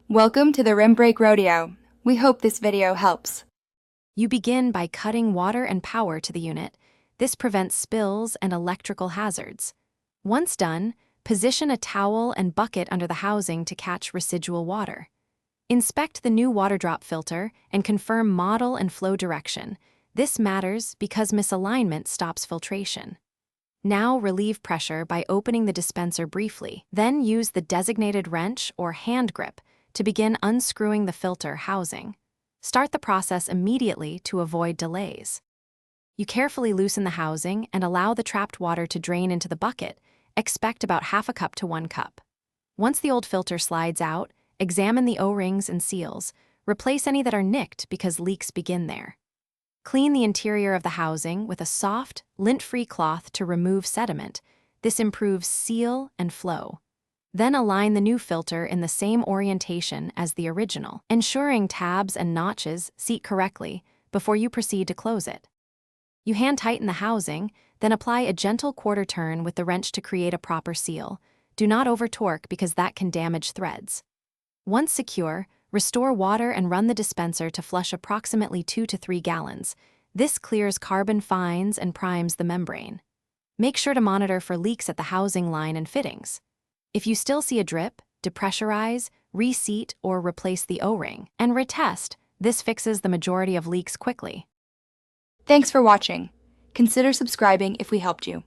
Welcome to the Rim Break Rodeo. We hope this video helps. You begin by cutting water and power to the unit. This prevents spills and electrical hazards. Once done, position a towel and bucket under the housing to catch residual water. Inspect the new Waterdrop filter and confirm model and flow direction. This matters because misalignment stops filtration. Now relieve pressure by opening the dispenser briefly. Then use the designated wrench or hand grip to begin unscrewing the filter housing. Start the process immediately to avoid delays. You carefully loosen the housing and allow the trapped water to drain into the bucket. Expect about half a cup to 1 cup. Once the old filter slides out, examine the O-rings and seals. Replace any that are nicked because leaks begin there. Clean the interior of the housing with a soft, lint-free cloth to remove sediment. This improves seal and flow. Then align the new filter in the same orientation as the original, ensuring tabs and notches seat correctly before you proceed to close it. You hand tighten the housing, then apply a gentle quarter turn with the wrench to create a proper seal. Do not over-torque because that can damage threads. Once secure, restore water and run the dispenser to flush approximately 2 to 3 gallons. This clears carbon fines and primes the membrane. Make sure to monitor for leaks at the housing line and fittings. If you still see a drip, depressurize, reseat, or replace the O-ring, and retest. This fixes the majority of leaks quickly. Thanks for watching. Consider subscribing if we helped you.